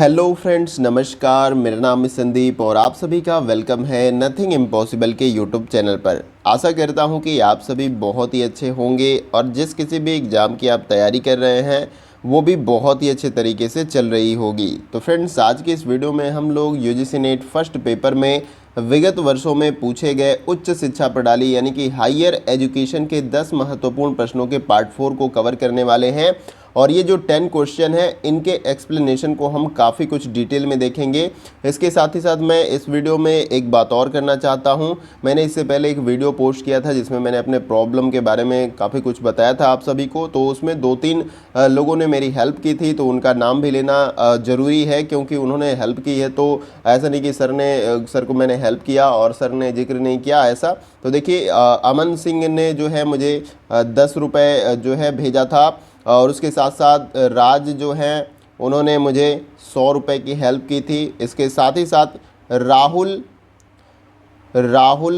Hello friends, नमस्कार। मेरा नाम है संदीप और आप सभी का वेलकम है नथिंग इम्पॉसिबल के यूट्यूब चैनल पर। आशा करता हूं कि आप सभी बहुत ही अच्छे होंगे और जिस किसी भी एग्ज़ाम की आप तैयारी कर रहे हैं वो भी बहुत ही अच्छे तरीके से चल रही होगी। तो फ्रेंड्स, आज की इस वीडियो में हम लोग यूजीसी नेट फर्स्ट पेपर में विगत वर्षों में पूछे गए उच्च शिक्षा प्रणाली यानी कि हायर एजुकेशन के 10 महत्वपूर्ण प्रश्नों के पार्ट 4 को कवर करने वाले हैं। और ये जो 10 क्वेश्चन है इनके एक्सप्लेनेशन को हम काफ़ी कुछ डिटेल में देखेंगे। इसके साथ ही साथ मैं इस वीडियो में एक बात और करना चाहता हूँ। मैंने इससे पहले एक वीडियो पोस्ट किया था जिसमें मैंने अपने प्रॉब्लम के बारे में काफ़ी कुछ बताया था आप सभी को। तो उसमें 2-3 लोगों ने मेरी हेल्प की थी, तो उनका नाम भी लेना ज़रूरी है क्योंकि उन्होंने हेल्प की है। तो ऐसा नहीं कि सर को मैंने हेल्प किया और सर ने जिक्र नहीं किया ऐसा। तो देखिए, अमन सिंह ने जो है मुझे 10 रुपये जो है भेजा था और उसके साथ साथ राज जो हैं उन्होंने मुझे 100 रुपये की हेल्प की थी। इसके साथ ही साथ राहुल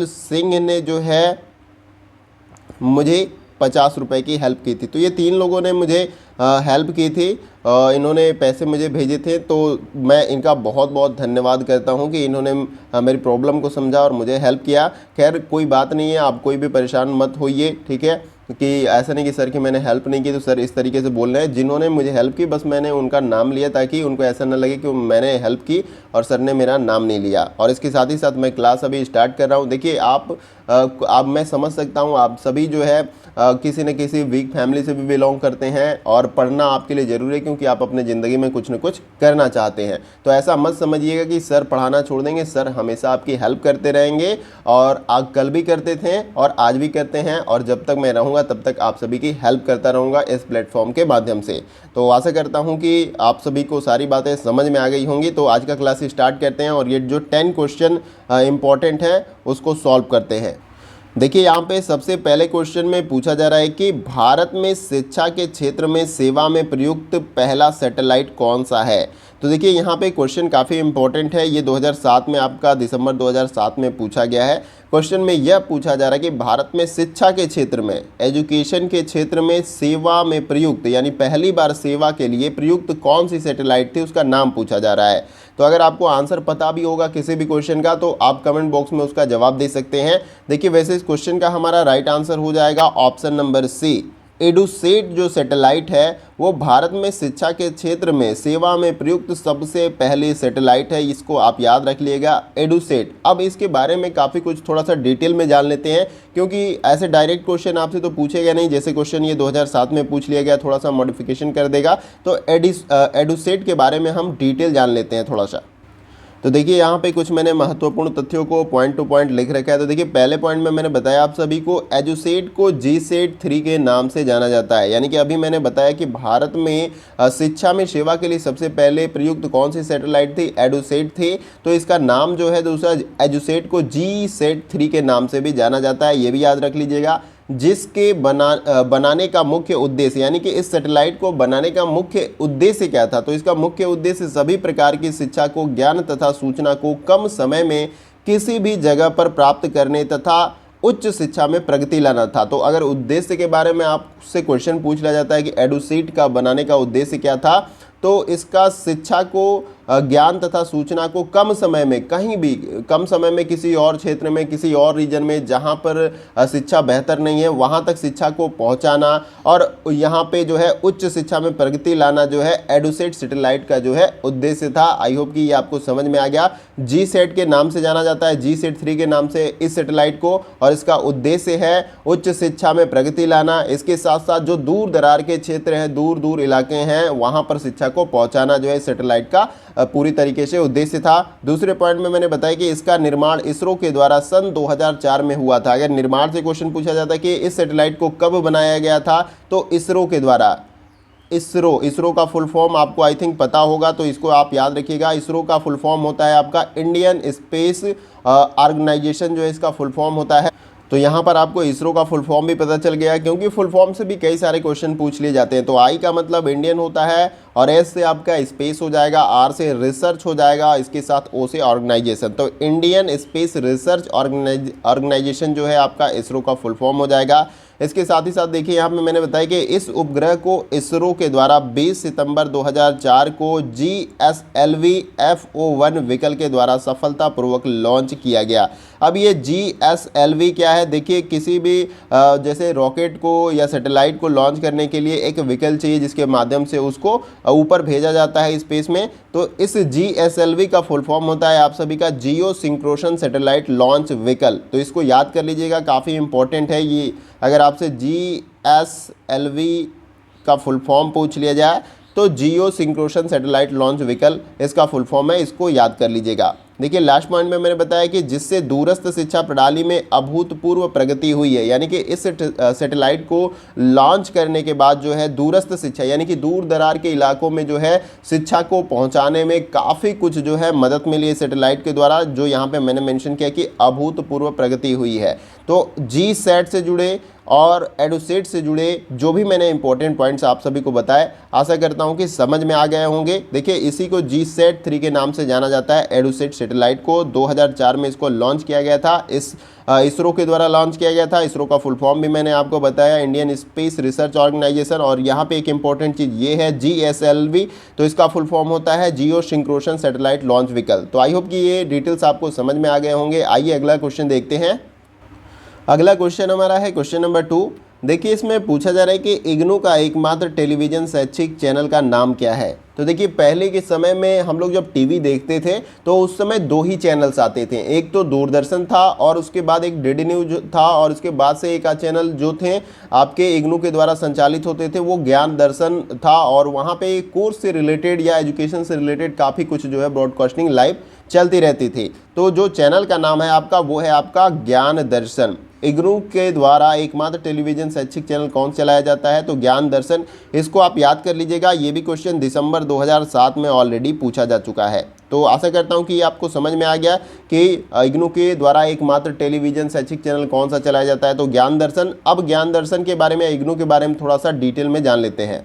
सिंह ने जो है मुझे 50 रुपये की हेल्प की थी। तो ये 3 लोगों ने मुझे हेल्प की थी, इन्होंने पैसे मुझे भेजे थे। तो मैं इनका बहुत बहुत धन्यवाद करता हूं कि इन्होंने मेरी प्रॉब्लम को समझा और मुझे हेल्प किया। खैर कोई बात नहीं है, आप कोई भी परेशान मत होइए, ठीक है। कि ऐसा नहीं कि सर कि मैंने हेल्प नहीं की तो सर इस तरीके से बोल रहे हैं। जिन्होंने मुझे हेल्प की बस मैंने उनका नाम लिया ताकि उनको ऐसा ना लगे कि मैंने हेल्प की और सर ने मेरा नाम नहीं लिया। और इसके साथ ही साथ मैं क्लास अभी स्टार्ट कर रहा हूँ। देखिए आप मैं समझ सकता हूँ आप सभी जो है किसी न किसी वीक फैमिली से भी बिलोंग करते हैं और पढ़ना आपके लिए ज़रूरी है क्योंकि आप अपने ज़िंदगी में कुछ न कुछ करना चाहते हैं। तो ऐसा मत समझिएगा कि सर पढ़ाना छोड़ देंगे। सर हमेशा आपकी हेल्प करते रहेंगे और आज कल भी करते थे और आज भी करते हैं और जब तक मैं रहूँगा तब तक आप सभी की हेल्प करता रहूँगा इस प्लेटफॉर्म के माध्यम से। तो आशा करता हूँ कि आप सभी को सारी बातें समझ में आ गई होंगी। तो आज का क्लास स्टार्ट करते हैं और ये जो 10 क्वेश्चन इंपॉर्टेंट है उसको सॉल्व करते हैं। देखिए, यहाँ पे सबसे पहले क्वेश्चन में पूछा जा रहा है कि भारत में शिक्षा के क्षेत्र में सेवा में प्रयुक्त पहला सैटेलाइट कौन सा है। तो देखिए, यहाँ पे क्वेश्चन काफ़ी इंपॉर्टेंट है। ये 2007 में आपका दिसंबर 2007 में पूछा गया है। क्वेश्चन में यह पूछा जा रहा है कि भारत में शिक्षा के क्षेत्र में, एजुकेशन के क्षेत्र में सेवा में प्रयुक्त यानी पहली बार सेवा के लिए प्रयुक्त कौन सी सैटेलाइट थी, उसका नाम पूछा जा रहा है। तो अगर आपको आंसर पता भी होगा किसी भी क्वेश्चन का तो आप कमेंट बॉक्स में उसका जवाब दे सकते हैं। देखिए, वैसे इस क्वेश्चन का हमारा राइट आंसर हो जाएगा ऑप्शन नंबर सी। एडुसेट जो सैटेलाइट है वो भारत में शिक्षा के क्षेत्र में सेवा में प्रयुक्त सबसे पहली सैटेलाइट है। इसको आप याद रख लीजिएगा, एडुसेट। अब इसके बारे में काफ़ी कुछ थोड़ा सा डिटेल में जान लेते हैं क्योंकि ऐसे डायरेक्ट क्वेश्चन आपसे तो पूछेगा नहीं। जैसे क्वेश्चन ये 2007 में पूछ लिया गया, थोड़ा सा मॉडिफिकेशन कर देगा। तो एडुसेट के बारे में हम डिटेल जान लेते हैं थोड़ा सा। तो देखिए, यहाँ पे कुछ मैंने महत्वपूर्ण तथ्यों को पॉइंट टू पॉइंट लिख रखा है। तो देखिए, पहले पॉइंट में मैंने बताया आप सभी को एजुसेट को जीसेट 3 के नाम से जाना जाता है। यानी कि अभी मैंने बताया कि भारत में शिक्षा में सेवा के लिए सबसे पहले प्रयुक्त कौन सी सैटेलाइट थी, एडुसेट थी। तो इसका नाम जो है दूसरा, एजुसेट को जीसेट 3 के नाम से भी जाना जाता है, ये भी याद रख लीजिएगा। जिसके बनाने का मुख्य उद्देश्य, यानी कि इस सैटेलाइट को बनाने का मुख्य उद्देश्य क्या था, तो इसका मुख्य उद्देश्य सभी प्रकार की शिक्षा को, ज्ञान तथा सूचना को कम समय में किसी भी जगह पर प्राप्त करने तथा उच्च शिक्षा में प्रगति लाना था। तो अगर उद्देश्य के बारे में आपसे क्वेश्चन पूछ लिया जाता है कि एडुसेट का बनाने का उद्देश्य क्या था, तो इसका शिक्षा को, ज्ञान तथा सूचना को कम समय में, कहीं भी कम समय में किसी और क्षेत्र में, किसी और रीजन में जहां पर शिक्षा बेहतर नहीं है वहां तक शिक्षा को पहुंचाना और यहां पे जो है उच्च शिक्षा में प्रगति लाना जो है एडुसेट सैटेलाइट का जो है उद्देश्य था। आई होप कि ये आपको समझ में आ गया। जीसेट के नाम से जाना जाता है, जीसेट 3 के नाम से इस सैटेलाइट को, और इसका उद्देश्य है उच्च शिक्षा में प्रगति लाना। इसके साथ साथ जो दूर दरार के क्षेत्र हैं, दूर दूर इलाके हैं, वहां पर शिक्षा को पहुंचाना जो है सैटेलाइट का पूरी तरीके से उद्देश्य था। दूसरे पॉइंट में मैंने बताया कि इसका निर्माण इसरो के द्वारा सन 2004 में हुआ था। अगर निर्माण से क्वेश्चन पूछा जाता है कि इस सैटेलाइट को कब बनाया गया था, तो इसरो के द्वारा। इसरो का फुल फॉर्म आपको आई थिंक पता होगा, तो इसको आप याद रखिएगा। इसरो का फुल फॉर्म होता है आपका इंडियन स्पेस ऑर्गेनाइजेशन, जो है इसका फुल फॉर्म होता है। तो यहाँ पर आपको इसरो का फुल फॉर्म भी पता चल गया क्योंकि फुल फॉर्म से भी कई सारे क्वेश्चन पूछ लिए जाते हैं। तो आई का मतलब इंडियन होता है और एस से आपका स्पेस हो जाएगा, आर से रिसर्च हो जाएगा, इसके साथ ओ से ऑर्गेनाइजेशन। तो इंडियन स्पेस रिसर्च ऑर्गेनाइजेशन जो है आपका इसरो का फुल फॉर्म हो जाएगा। इसके साथ ही साथ देखिए यहाँ पे मैंने बताया कि इस उपग्रह को इसरो के द्वारा 20 सितंबर 2004 को GSLV FO1 व्हीकल के द्वारा सफलतापूर्वक लॉन्च किया गया। अब ये GSLV क्या है, देखिए किसी भी जैसे रॉकेट को या सैटेलाइट को लॉन्च करने के लिए एक व्हीकल चाहिए जिसके माध्यम से उसको ऊपर भेजा जाता है स्पेस में। तो इस GSLV का फुल फॉर्म होता है आप सभी का जियो सिंक्रोनस सैटेलाइट लॉन्च व्हीकल। तो इसको याद कर लीजिएगा, काफ़ी इंपॉर्टेंट है ये। अगर आपसे GSLV का फुल फॉर्म पूछ लिया जाए तो जियो सिंक्रोनस सैटेलाइट लॉन्च व्हीकल इसका फुल फॉर्म है, इसको याद कर लीजिएगा। देखिए लास्ट पॉइंट में मैंने बताया कि जिससे दूरस्थ शिक्षा प्रणाली में अभूतपूर्व प्रगति हुई है, यानी कि इस सैटेलाइट को लॉन्च करने के बाद जो है दूरस्थ शिक्षा यानी कि दूर दरार के इलाकों में जो है शिक्षा को पहुंचाने में काफ़ी कुछ जो है मदद मिली है सैटेलाइट के द्वारा, जो यहाँ पे मैंने मेंशन किया कि अभूतपूर्व प्रगति हुई है। तो GSAT से जुड़े और एडुसेट से जुड़े जो भी मैंने इंपॉर्टेंट पॉइंट्स आप सभी को बताए, आशा करता हूं कि समझ में आ गए होंगे। देखिए इसी को GSAT 3 के नाम से जाना जाता है। एडुसेट सैटेलाइट को 2004 में इसको लॉन्च किया गया था, इसरो के द्वारा लॉन्च किया गया था। इसरो का फुल फॉर्म भी मैंने आपको बताया, इंडियन स्पेस रिसर्च ऑर्गेनाइजेशन। और यहाँ पे एक इंपॉर्टेंट चीज़ ये है GSLV, तो इसका फुल फॉर्म होता है जियो सिंक्रोनस सैटेलाइट लॉन्च व्हीकल। तो आई होप कि ये डिटेल्स आपको समझ में आ गए होंगे। आइए अगला क्वेश्चन देखते हैं। अगला क्वेश्चन हमारा है क्वेश्चन नंबर 2। देखिए इसमें पूछा जा रहा है कि इग्नू का एकमात्र टेलीविज़न शैक्षिक चैनल का नाम क्या है। तो देखिए पहले के समय में हम लोग जब टीवी देखते थे तो उस समय 2 ही चैनल्स आते थे, एक तो दूरदर्शन था और उसके बाद एक DD न्यूज था, और उसके बाद से एक चैनल जो थे आपके इग्नू के द्वारा संचालित होते थे वो ज्ञान दर्शन था। और वहाँ पे कोर्स से रिलेटेड या एजुकेशन से रिलेटेड काफ़ी कुछ जो है ब्रॉडकास्टिंग लाइव चलती रहती थी। तो जो चैनल का नाम है आपका वो है आपका ज्ञान दर्शन। इग्नू के द्वारा एकमात्र टेलीविज़न शैक्षिक चैनल कौन चलाया जाता है, तो ज्ञान दर्शन। इसको आप याद कर लीजिएगा, ये भी क्वेश्चन दिसंबर 2007 में ऑलरेडी पूछा जा चुका है। तो आशा करता हूँ कि ये आपको समझ में आ गया कि इग्नू के द्वारा एकमात्र टेलीविज़न शैक्षिक चैनल कौन सा चलाया जाता है, तो ज्ञान दर्शन। अब ज्ञान दर्शन के बारे में, इग्नू के बारे में थोड़ा सा डिटेल में जान लेते हैं।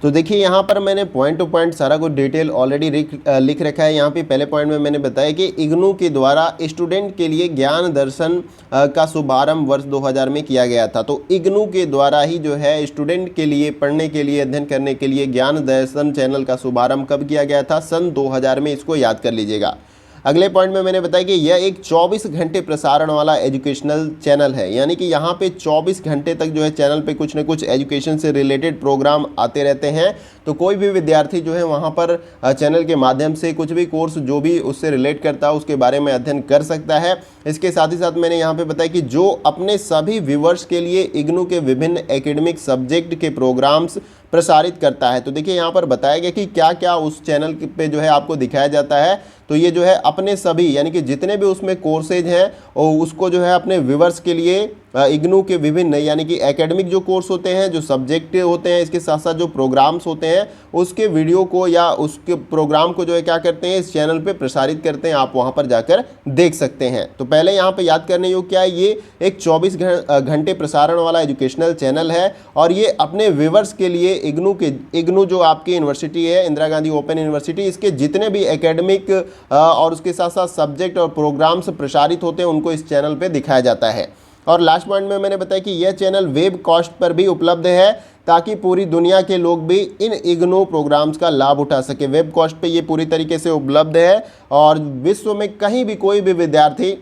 तो देखिए यहाँ पर मैंने पॉइंट टू पॉइंट सारा कुछ डिटेल ऑलरेडी लिख रखा है। यहाँ पे पहले पॉइंट में मैंने बताया कि इग्नू के द्वारा स्टूडेंट के लिए ज्ञान दर्शन का शुभारंभ वर्ष 2000 में किया गया था। तो इग्नू के द्वारा ही जो है स्टूडेंट के लिए पढ़ने के लिए, अध्ययन करने के लिए ज्ञान दर्शन चैनल का शुभारंभ कब किया गया था, सन 2000 में। इसको याद कर लीजिएगा। अगले पॉइंट में मैंने बताया कि यह एक 24 घंटे प्रसारण वाला एजुकेशनल चैनल है, यानी कि यहाँ पे 24 घंटे तक जो है चैनल पे कुछ न कुछ एजुकेशन से रिलेटेड प्रोग्राम आते रहते हैं। तो कोई भी विद्यार्थी जो है वहाँ पर चैनल के माध्यम से कुछ भी कोर्स जो भी उससे रिलेट करता है उसके बारे में अध्ययन कर सकता है। इसके साथ ही साथ मैंने यहाँ पे बताया कि जो अपने सभी व्यूवर्स के लिए इग्नू के विभिन्न एकेडमिक सब्जेक्ट के प्रोग्राम्स प्रसारित करता है। तो देखिए यहाँ पर बताया गया कि क्या क्या उस चैनल पे जो है आपको दिखाया जाता है। तो ये जो है अपने सभी यानी कि जितने भी उसमें कोर्सेज हैं और उसको जो है अपने व्यूवर्स के लिए इग्नू के विभिन्न यानी कि एकेडमिक जो कोर्स होते हैं, जो सब्जेक्ट होते हैं, इसके साथ साथ जो प्रोग्राम्स होते हैं उसके वीडियो को या उसके प्रोग्राम को जो है क्या करते हैं इस चैनल पे प्रसारित करते हैं। आप वहां पर जाकर देख सकते हैं। तो पहले यहाँ पे याद करने योग्य क्या है, ये एक 24 घंटे प्रसारण वाला एजुकेशनल चैनल है और ये अपने व्यूवर्स के लिए इग्नू जो आपकी यूनिवर्सिटी है, इंदिरा गांधी ओपन यूनिवर्सिटी, इसके जितने भी एकेडमिक और उसके साथ साथ सब्जेक्ट और प्रोग्राम्स प्रसारित होते हैं उनको इस चैनल पे दिखाया जाता है। और लास्ट पॉइंट में मैंने बताया कि यह चैनल वेब कास्ट पर भी उपलब्ध है ताकि पूरी दुनिया के लोग भी इन इग्नू प्रोग्राम्स का लाभ उठा सके। वेब कास्ट पे ये पूरी तरीके से उपलब्ध है और विश्व में कहीं भी कोई भी विद्यार्थी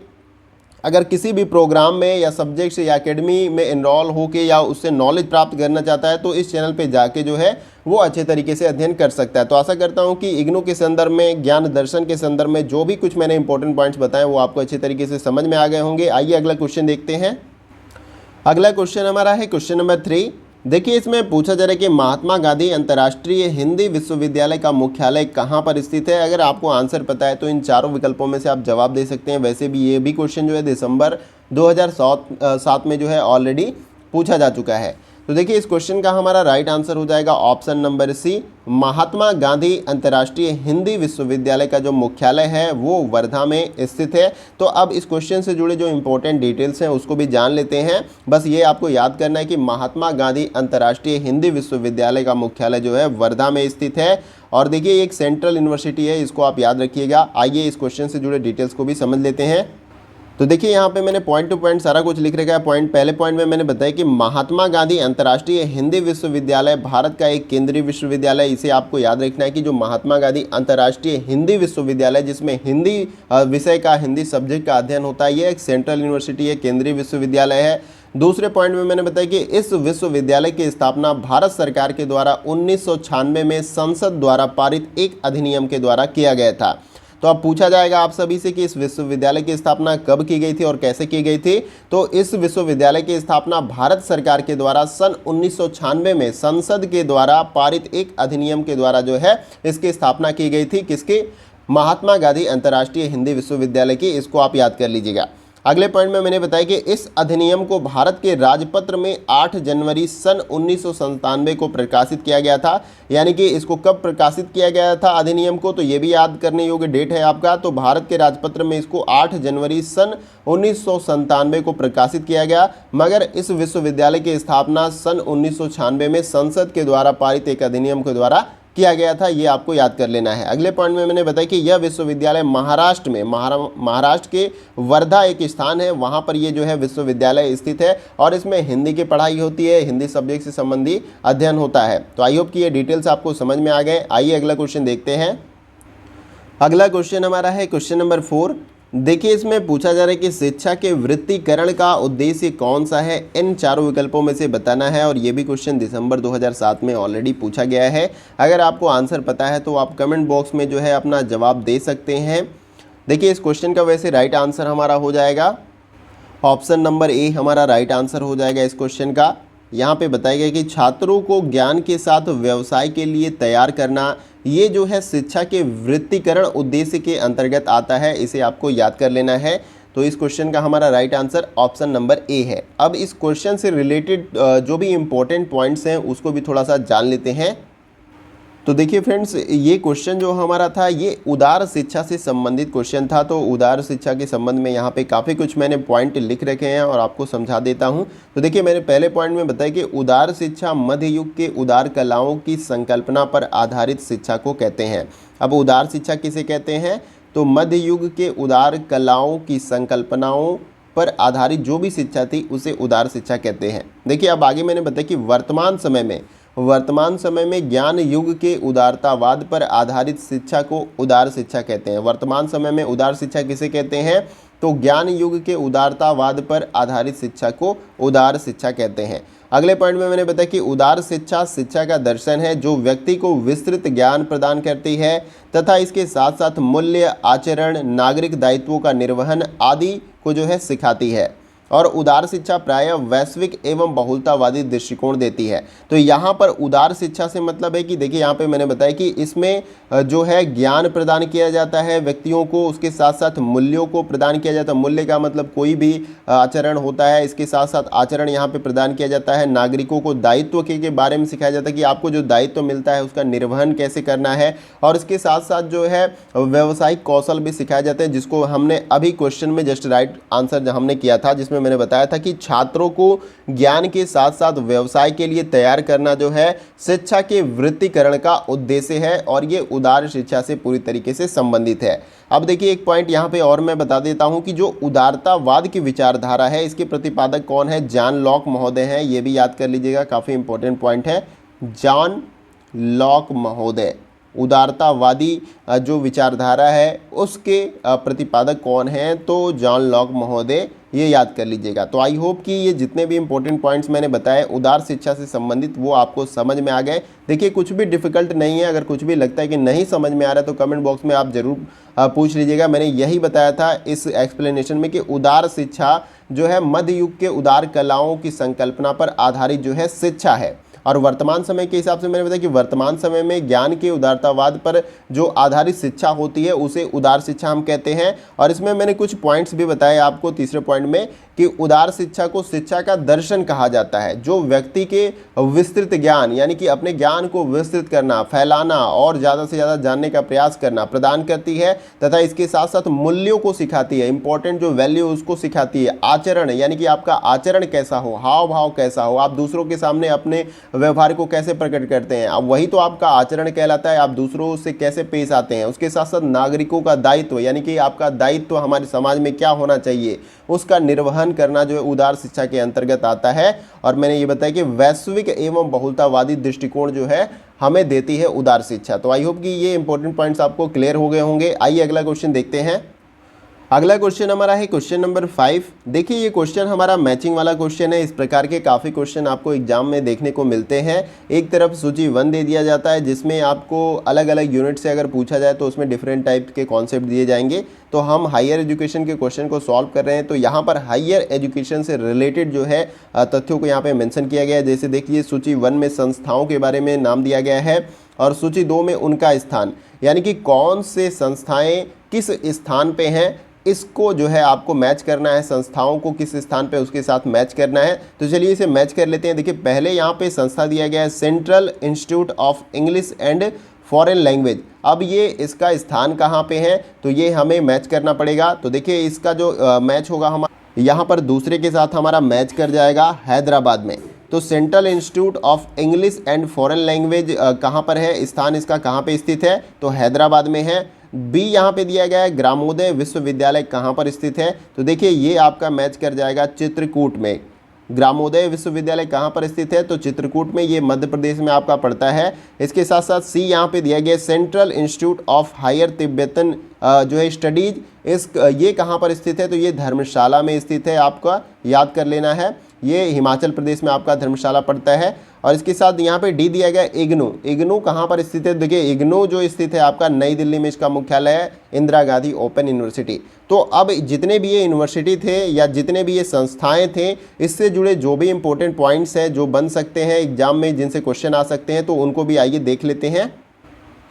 अगर किसी भी प्रोग्राम में या सब्जेक्ट से या एकेडमी में इनरोल होके या उससे नॉलेज प्राप्त करना चाहता है तो इस चैनल पे जाके जो है वो अच्छे तरीके से अध्ययन कर सकता है। तो आशा करता हूँ कि इग्नू के संदर्भ में, ज्ञान दर्शन के संदर्भ में जो भी कुछ मैंने इंपॉर्टेंट पॉइंट्स बताए वो आपको अच्छे तरीके से समझ में आ गए होंगे। आइए अगला क्वेश्चन देखते हैं। अगला क्वेश्चन हमारा है क्वेश्चन नंबर 3। देखिए इसमें पूछा जा रहा है कि महात्मा गांधी अंतर्राष्ट्रीय हिंदी विश्वविद्यालय का मुख्यालय कहाँ पर स्थित है। अगर आपको आंसर पता है तो इन चारों विकल्पों में से आप जवाब दे सकते हैं। वैसे भी ये भी क्वेश्चन जो है दिसंबर 2007 में जो है ऑलरेडी पूछा जा चुका है। तो देखिए इस क्वेश्चन का हमारा राइट आंसर हो जाएगा option number C, Mahatma Gandhi अंतर्राष्ट्रीय हिंदी विश्वविद्यालय का जो मुख्यालय है वो वर्धा में स्थित है। तो अब इस क्वेश्चन से जुड़े जो इंपॉर्टेंट डिटेल्स हैं उसको भी जान लेते हैं। बस ये आपको याद करना है कि महात्मा गांधी अंतर्राष्ट्रीय हिंदी विश्वविद्यालय का मुख्यालय जो है वर्धा में स्थित है। और देखिए एक सेंट्रल यूनिवर्सिटी है, इसको आप याद रखिएगा। आइए इस क्वेश्चन से जुड़े डिटेल्स को भी समझ लेते हैं। तो देखिए यहाँ पे मैंने पॉइंट टू पॉइंट सारा कुछ लिख रखा है। पहले पॉइंट में मैंने बताया कि महात्मा गांधी अंतर्राष्ट्रीय हिंदी विश्वविद्यालय भारत का एक केंद्रीय विश्वविद्यालय। इसे आपको याद रखना है कि जो महात्मा गांधी अंतर्राष्ट्रीय हिंदी विश्वविद्यालय, जिसमें हिंदी विषय का, हिंदी सब्जेक्ट का अध्ययन होता है, ये एक सेंट्रल यूनिवर्सिटी है, केंद्रीय विश्वविद्यालय है। दूसरे पॉइंट में मैंने बताया कि इस विश्वविद्यालय की स्थापना भारत सरकार के द्वारा 1996 में संसद द्वारा पारित एक अधिनियम के द्वारा किया गया था। तो अब पूछा जाएगा आप सभी से कि इस विश्वविद्यालय की स्थापना कब की गई थी और कैसे की गई थी। तो इस विश्वविद्यालय की स्थापना भारत सरकार के द्वारा सन 1996 में संसद के द्वारा पारित एक अधिनियम के द्वारा जो है इसकी स्थापना की गई थी। किसकी? महात्मा गांधी अंतर्राष्ट्रीय हिंदी विश्वविद्यालय की। इसको आप याद कर लीजिएगा। अगले पॉइंट में मैंने बताया कि इस अधिनियम को भारत के राजपत्र में 8 जनवरी सन 1997 को प्रकाशित किया गया था। यानी कि इसको कब प्रकाशित किया गया था अधिनियम को, तो ये भी याद करने योग्य डेट है आपका। तो भारत के राजपत्र में इसको 8 जनवरी सन 1997 को प्रकाशित किया गया। मगर इस विश्वविद्यालय की स्थापना सन 1996 में संसद के द्वारा पारित एक अधिनियम के द्वारा किया गया था। ये आपको याद कर लेना है। अगले पॉइंट में मैंने बताया कि यह विश्वविद्यालय महाराष्ट्र में, महाराष्ट्र के वर्धा एक स्थान है, वहाँ पर ये जो है विश्वविद्यालय स्थित है और इसमें हिंदी की पढ़ाई होती है, हिंदी सब्जेक्ट से संबंधी अध्ययन होता है। तो आई होप कि ये डिटेल्स आपको समझ में आ गए। आइए अगला क्वेश्चन देखते हैं। अगला क्वेश्चन हमारा है क्वेश्चन नंबर 4। देखिए इसमें पूछा जा रहा है कि शिक्षा के वृत्तिकरण का उद्देश्य कौन सा है, इन चारों विकल्पों में से बताना है। और ये भी क्वेश्चन दिसंबर 2007 में ऑलरेडी पूछा गया है। अगर आपको आंसर पता है तो आप कमेंट बॉक्स में जो है अपना जवाब दे सकते हैं। देखिए इस क्वेश्चन का वैसे राइट आंसर हमारा हो जाएगा ऑप्शन नंबर ए, हमारा राइट आंसर हो जाएगा इस क्वेश्चन का। यहाँ पे बताया गया कि छात्रों को ज्ञान के साथ व्यवसाय के लिए तैयार करना, ये जो है शिक्षा के वृत्तिकरण उद्देश्य के अंतर्गत आता है। इसे आपको याद कर लेना है। तो इस क्वेश्चन का हमारा right answer option number A है। अब इस क्वेश्चन से रिलेटेड जो भी इम्पोर्टेंट पॉइंट्स हैं उसको भी थोड़ा सा जान लेते हैं। तो देखिए फ्रेंड्स, ये क्वेश्चन जो हमारा था ये उदार शिक्षा से संबंधित क्वेश्चन था। तो उदार शिक्षा के संबंध में यहाँ पे काफ़ी कुछ मैंने पॉइंट लिख रखे हैं और आपको समझा देता हूँ। तो देखिए मैंने पहले पॉइंट में बताया कि उदार शिक्षा मध्य युग के उदार कलाओं की संकल्पना पर आधारित शिक्षा को कहते हैं। अब उदार शिक्षा किसे कहते हैं? तो मध्य युग के उदार कलाओं की संकल्पनाओं पर आधारित जो भी शिक्षा थी उसे उदार शिक्षा कहते हैं। देखिए अब आगे मैंने बताया कि वर्तमान समय में ज्ञान युग के उदारतावाद पर आधारित शिक्षा को उदार शिक्षा कहते हैं। वर्तमान समय में उदार शिक्षा किसे कहते हैं? तो ज्ञान युग के उदारतावाद पर आधारित शिक्षा को उदार शिक्षा कहते हैं। अगले पॉइंट में मैंने बताया कि उदार शिक्षा शिक्षा का दर्शन है जो व्यक्ति को विस्तृत ज्ञान प्रदान करती है तथा इसके साथ साथ मूल्य, आचरण, नागरिक दायित्वों का निर्वहन आदि को जो है सिखाती है। और उदार शिक्षा प्रायः वैश्विक एवं बहुलतावादी दृष्टिकोण देती है। तो यहाँ पर उदार शिक्षा से मतलब है कि देखिए यहाँ पे मैंने बताया कि इसमें जो है ज्ञान प्रदान किया जाता है व्यक्तियों को, उसके साथ साथ मूल्यों को प्रदान किया जाता है। मूल्य का मतलब कोई भी आचरण होता है, इसके साथ साथ आचरण यहाँ पे प्रदान किया जाता है। नागरिकों को दायित्व के बारे में सिखाया जाता है कि आपको जो दायित्व मिलता है उसका निर्वहन कैसे करना है। और इसके साथ साथ जो है व्यावसायिक कौशल भी सिखाए जाते हैं, जिसको हमने अभी क्वेश्चन में जस्ट राइट आंसर हमने किया था, जिसमें मैंने बताया था कि छात्रों को ज्ञान के साथ साथ व्यवसाय के लिए तैयार करना जो है शिक्षा के वृत्तिकरण का उद्देश्य है और ये उदार शिक्षा से पूरी तरीके से संबंधित है। अब देखिए एक पॉइंट यहाँ पे और मैं बता देता हूँ कि जो उदारतावाद की विचारधारा है इसके प्रतिपादक कौन है? जॉन लॉक महोदय हैं। ये भी याद कर लीजिएगा, काफ़ी इंपॉर्टेंट पॉइंट है। जॉन लॉक महोदय उदारतावादी जो विचारधारा है उसके प्रतिपादक कौन हैं? तो जॉन लॉक महोदय, ये याद कर लीजिएगा। तो आई होप कि ये जितने भी इंपॉर्टेंट पॉइंट्स मैंने बताए उदार शिक्षा से संबंधित वो आपको समझ में आ गए। देखिए कुछ भी डिफिकल्ट नहीं है। अगर कुछ भी लगता है कि नहीं समझ में आ रहा है तो कमेंट बॉक्स में आप ज़रूर पूछ लीजिएगा। मैंने यही बताया था इस एक्सप्लेनेशन में कि उदार शिक्षा जो है मध्य युग के उदार कलाओं की संकल्पना पर आधारित जो है शिक्षा है। और वर्तमान समय के हिसाब से मैंने बताया कि वर्तमान समय में ज्ञान के उदारतावाद पर जो आधारित शिक्षा होती है उसे उदार शिक्षा हम कहते हैं। और इसमें मैंने कुछ पॉइंट्स भी बताए आपको तीसरे पॉइंट में कि उदार शिक्षा को शिक्षा का दर्शन कहा जाता है, जो व्यक्ति के विस्तृत ज्ञान यानी कि अपने ज्ञान को विस्तृत करना, फैलाना और ज़्यादा से ज़्यादा जानने का प्रयास करना प्रदान करती है तथा इसके साथ साथ मूल्यों को सिखाती है। इंपॉर्टेंट जो वैल्यू उसको सिखाती है। आचरण यानी कि आपका आचरण कैसा हो, हाव भाव कैसा हो, आप दूसरों के सामने अपने व्यवहार को कैसे प्रकट करते हैं, अब वही तो आपका आचरण कहलाता है। आप दूसरों से कैसे पेश आते हैं, उसके साथ साथ नागरिकों का दायित्व, यानी कि आपका दायित्व हमारे समाज में क्या होना चाहिए, उसका निर्वहन करना जो है उदार शिक्षा के अंतर्गत आता है। और मैंने ये बताया कि वैश्विक एवं बहुलतावादी दृष्टिकोण जो है हमें देती है उदार शिक्षा। तो आई होप कि ये इंपॉर्टेंट पॉइंट्स आपको क्लियर हो गए होंगे। आइए अगला क्वेश्चन देखते हैं। अगला क्वेश्चन हमारा है क्वेश्चन नंबर 5। देखिए ये क्वेश्चन हमारा मैचिंग वाला क्वेश्चन है। इस प्रकार के काफ़ी क्वेश्चन आपको एग्जाम में देखने को मिलते हैं। एक तरफ सूची 1 दे दिया जाता है जिसमें आपको अलग अलग यूनिट से अगर पूछा जाए तो उसमें डिफरेंट टाइप के कॉन्सेप्ट दिए जाएंगे। तो हम हायर एजुकेशन के क्वेश्चन को सॉल्व कर रहे हैं, तो यहाँ पर हायर एजुकेशन से रिलेटेड जो है तथ्यों को यहाँ पर मैंशन किया गया है। जैसे देखिए सूची 1 में संस्थाओं के बारे में नाम दिया गया है और सूची 2 में उनका स्थान, यानी कि कौन से संस्थाएं किस स्थान पे हैं, इसको जो है आपको मैच करना है। संस्थाओं को किस स्थान पे उसके साथ मैच करना है। तो चलिए इसे मैच कर लेते हैं। देखिए पहले यहाँ पे संस्था दिया गया है central institute of English and foreign language. अब ये इसका स्थान कहाँ पे है, तो ये हमें मैच करना पड़ेगा। तो देखिए इसका जो मैच होगा हमारा यहाँ पर दूसरे के साथ हमारा मैच कर जाएगा हैदराबाद में। तो central institute of English and foreign language कहाँ पर है, स्थान इसका कहाँ पे स्थित है, तो हैदराबाद में है। बी यहाँ पे दिया गया है ग्रामोदय विश्वविद्यालय कहाँ पर स्थित है, तो देखिए ये आपका मैच कर जाएगा चित्रकूट में। ग्रामोदय विश्वविद्यालय कहाँ पर स्थित है, तो चित्रकूट में, ये मध्य प्रदेश में आपका पड़ता है। इसके साथ साथ सी यहाँ पे दिया गया central institute of higher Tibetan जो है स्टडीज, ये कहाँ पर स्थित है, तो ये धर्मशाला में स्थित है। आपका याद कर लेना है, ये हिमाचल प्रदेश में आपका धर्मशाला पड़ता है। और इसके साथ यहाँ पे डी दिया गया इग्नू। इग्नू कहाँ पर स्थित है, देखिए इग्नू जो स्थित है आपका नई दिल्ली में, इसका मुख्यालय है इंदिरा गांधी ओपन यूनिवर्सिटी। तो अब जितने भी ये यूनिवर्सिटी थे या जितने भी ये संस्थाएं थे, इससे जुड़े जो भी इंपॉर्टेंट पॉइंट्स हैं जो बन सकते हैं एग्जाम में, जिनसे क्वेश्चन आ सकते हैं, तो उनको भी आइए देख लेते हैं।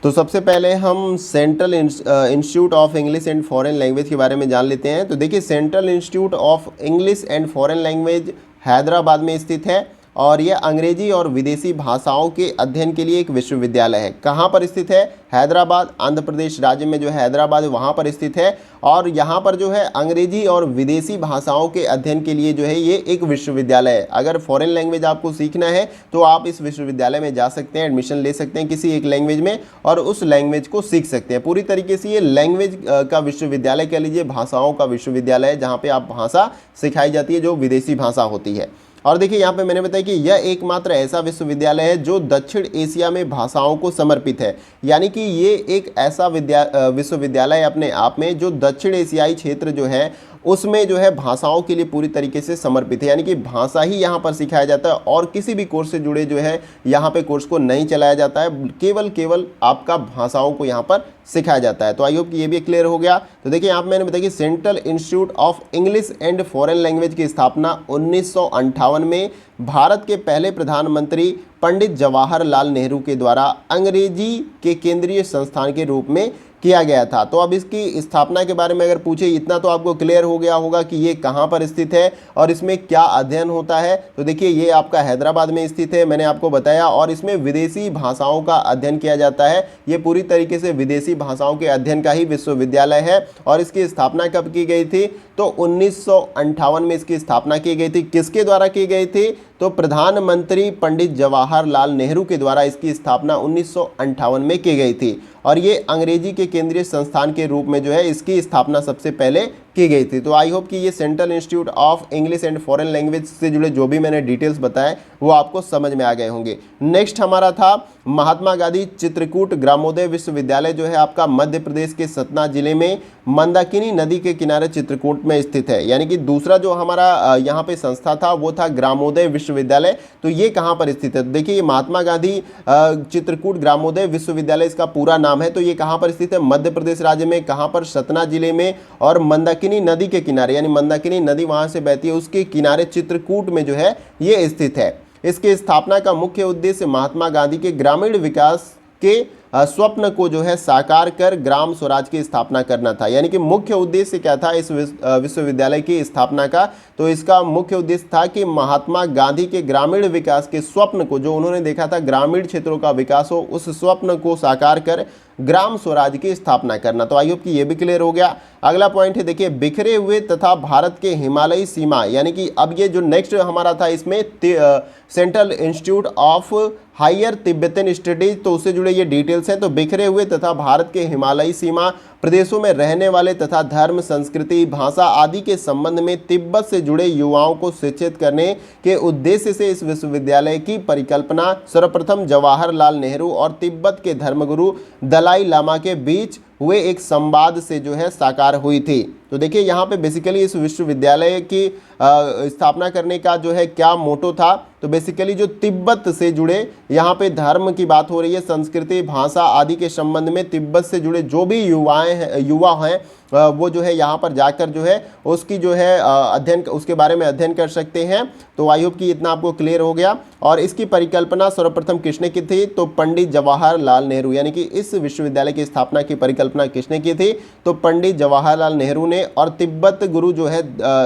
तो सबसे पहले हम central institute of English and foreign language के बारे में जान लेते हैं। तो देखिए central institute of English and foreign language Hyderabad में स्थित है और यह अंग्रेजी और विदेशी भाषाओं के अध्ययन के लिए एक विश्वविद्यालय है। कहाँ पर स्थित है, हैदराबाद, आंध्र प्रदेश राज्य में जो हैदराबाद है वहाँ पर स्थित है। और यहाँ पर जो है अंग्रेजी और विदेशी भाषाओं के अध्ययन के लिए जो है ये एक विश्वविद्यालय है। अगर फॉरेन लैंग्वेज आपको सीखना है तो आप इस विश्वविद्यालय में जा सकते हैं, एडमिशन ले सकते हैं किसी एक लैंग्वेज में और उस लैंग्वेज को सीख सकते हैं। पूरी तरीके से ये लैंग्वेज का विश्वविद्यालय कह लीजिए, भाषाओं का विश्वविद्यालय है, जहाँ पे आप भाषा सिखाई जाती है जो विदेशी भाषा होती है। और देखिए यहाँ पे मैंने बताया कि यह एकमात्र ऐसा विश्वविद्यालय है जो दक्षिण एशिया में भाषाओं को समर्पित है। यानी कि ये एक ऐसा विश्वविद्यालय अपने आप में जो दक्षिण एशियाई क्षेत्र जो है उसमें जो है भाषाओं के लिए पूरी तरीके से समर्पित है। यानी कि भाषा ही यहाँ पर सिखाया जाता है और किसी भी कोर्स से जुड़े जो है यहाँ पे कोर्स को नहीं चलाया जाता है, केवल आपका भाषाओं को यहाँ पर सिखाया जाता है। तो आई होप कि ये भी क्लियर हो गया। तो देखिए यहाँ पे मैंने बताया कि central institute of English and foreign language की स्थापना 1958 में भारत के पहले प्रधानमंत्री पंडित जवाहरलाल नेहरू के द्वारा अंग्रेजी के केंद्रीय संस्थान के रूप में किया गया था। तो अब इसकी स्थापना के बारे में अगर पूछे, इतना तो आपको क्लियर हो गया होगा कि ये कहाँ पर स्थित है और इसमें क्या अध्ययन होता है। तो देखिए ये आपका हैदराबाद में स्थित है, मैंने आपको बताया, और इसमें विदेशी भाषाओं का अध्ययन किया जाता है। ये पूरी तरीके से विदेशी भाषाओं के अध्ययन का ही विश्वविद्यालय है। और इसकी स्थापना कब की गई थी, तो 1958 में इसकी स्थापना की गई थी। किसके द्वारा की गई थी, तो प्रधानमंत्री पंडित जवाहरलाल नेहरू के द्वारा इसकी स्थापना 1958 में की गई थी। और ये अंग्रेजी के केंद्रीय संस्थान के रूप में जो है इसकी स्थापना सबसे पहले की गई थी। तो आई होप कि ये central institute of English and foreign language से जुड़े जो भी मैंने डिटेल्स बताए वो आपको समझ में आ गए होंगे। नेक्स्ट हमारा था महात्मा गांधी चित्रकूट ग्रामोदय विश्वविद्यालय, जो है आपका मध्य प्रदेश के सतना जिले में मंदाकिनी नदी के किनारे चित्रकूट में स्थित है। यानी कि दूसरा जो हमारा यहाँ पे संस्था था वो था ग्रामोदय विश्वविद्यालय। तो ये कहाँ पर स्थित है, देखिए ये महात्मा गांधी चित्रकूट ग्रामोदय विश्वविद्यालय इसका पूरा नाम है। तो ये कहाँ पर स्थित है, मध्य प्रदेश राज्य में, कहाँ पर, सतना जिले में, और मंदाकिनी नदी के किनारे, यानी मंदाकिनी नदी वहाँ से बहती है उसके किनारे चित्रकूट में जो है ये स्थित है। इसकी स्थापना का मुख्य उद्देश्य महात्मा गांधी के ग्रामीण विकास के स्वप्न को जो है साकार कर ग्राम स्वराज की स्थापना करना था। यानी कि मुख्य उद्देश्य क्या था इस विश्वविद्यालय की स्थापना का? तो इसका मुख्य उद्देश्य था कि महात्मा गांधी के ग्रामीण विकास के स्वप्न को, जो उन्होंने देखा था ग्रामीण क्षेत्रों का विकास हो, उस स्वप्न को साकार कर ग्राम स्वराज की स्थापना करना। तो आई होप कि ये भी क्लियर हो गया। अगला पॉइंट है, देखिए, बिखरे हुए तथा भारत के हिमालयी सीमा, यानी कि अब ये जो नेक्स्ट हमारा था इसमें central institute of higher Tibetan studies, तो उससे जुड़े ये डिटेल्स हैं। तो बिखरे हुए तथा भारत के हिमालयी सीमा प्रदेशों में रहने वाले तथा धर्म, संस्कृति, भाषा आदि के संबंध में तिब्बत से जुड़े युवाओं को शिक्षित करने के उद्देश्य से इस विश्वविद्यालय की परिकल्पना सर्वप्रथम जवाहरलाल नेहरू और तिब्बत के धर्मगुरु दलाई लामा के बीच हुए एक संवाद से जो है साकार हुई थी। तो देखिए यहाँ पे बेसिकली इस विश्वविद्यालय की स्थापना करने का जो है क्या मोटो था, तो बेसिकली जो तिब्बत से जुड़े, यहाँ पे धर्म की बात हो रही है, संस्कृति, भाषा आदि के संबंध में तिब्बत से जुड़े जो भी युवा हैं वो जो है यहाँ पर जाकर जो है उसकी जो है अध्ययन, उसके बारे में अध्ययन कर सकते हैं। तो आई होप कि इतना आपको क्लियर हो गया। और इसकी परिकल्पना सर्वप्रथम किसने की थी? तो पंडित जवाहरलाल नेहरू, यानी कि इस विश्वविद्यालय की स्थापना की परिकल्पना किसने की थी? तो पंडित जवाहरलाल नेहरू ने, और तिब्बत गुरु जो है,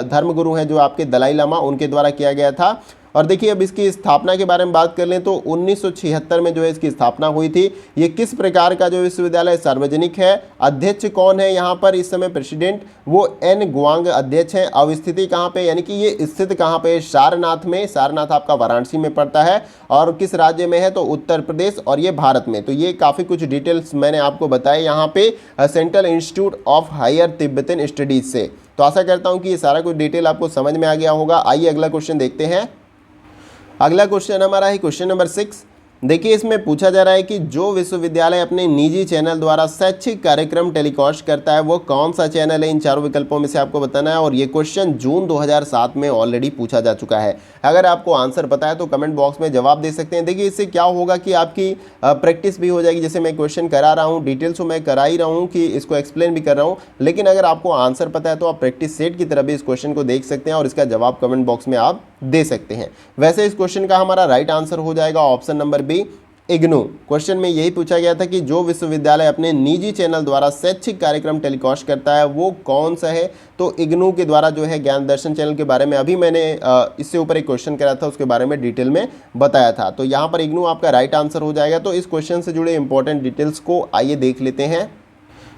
धर्म गुरु हैं जो आपके दलाई लामा, उनके द्वारा किया गया था। और देखिए अब इसकी स्थापना के बारे में बात कर लें तो 1976 में जो है इसकी स्थापना हुई थी। ये किस प्रकार का जो विश्वविद्यालय सार्वजनिक है? अध्यक्ष कौन है यहाँ पर इस समय प्रेसिडेंट? वो एन गुआंग अध्यक्ष हैं। अब स्थिति कहाँ पे, यानी कि ये स्थित कहाँ पे? सारनाथ में। सारनाथ आपका वाराणसी में पड़ता है। और किस राज्य में है? तो उत्तर प्रदेश, और ये भारत में। तो ये काफ़ी कुछ डिटेल्स मैंने आपको बताए यहाँ पे central institute of higher Tibetan studies से। तो आशा करता हूँ कि ये सारा कुछ डिटेल आपको समझ में आ गया होगा। आइए अगला क्वेश्चन देखते हैं। अगला क्वेश्चन हमारा है क्वेश्चन नंबर 6। देखिए इसमें पूछा जा रहा है कि जो विश्वविद्यालय अपने निजी चैनल द्वारा शैक्षिक कार्यक्रम टेलीकास्ट करता है वो कौन सा चैनल है? इन चारों विकल्पों में से आपको बताना है। और ये क्वेश्चन जून 2007 में ऑलरेडी पूछा जा चुका है। अगर आपको आंसर पता है तो कमेंट बॉक्स में जवाब दे सकते हैं। देखिए इससे क्या होगा कि आपकी प्रैक्टिस भी हो जाएगी। जैसे मैं क्वेश्चन करा रहा हूँ, डिटेल्स मैं करा ही रहा हूँ कि इसको एक्सप्लेन भी कर रहा हूँ, लेकिन अगर आपको आंसर पता है तो आप प्रैक्टिस सेट की तरह भी इस क्वेश्चन को देख सकते हैं और इसका जवाब कमेंट बॉक्स में आप दे सकते हैं। वैसे इस क्वेश्चन का हमारा राइट आंसर हो जाएगा option number B, IGNOU. Question में यही पूछा गया था कि जो विश्वविद्यालय अपने निजी चैनल द्वारा शैक्षिक कार्यक्रम टेलीकास्ट करता है वो कौन सा है? तो इग्नू के द्वारा जो है ज्ञान दर्शन चैनल के बारे में अभी मैंने इससे ऊपर एक क्वेश्चन करा था, उसके बारे में डिटेल में बताया था। तो यहाँ पर इग्नू आपका राइट आंसर हो जाएगा। तो इस क्वेश्चन से जुड़े इंपॉर्टेंट डिटेल्स को आइए देख लेते हैं।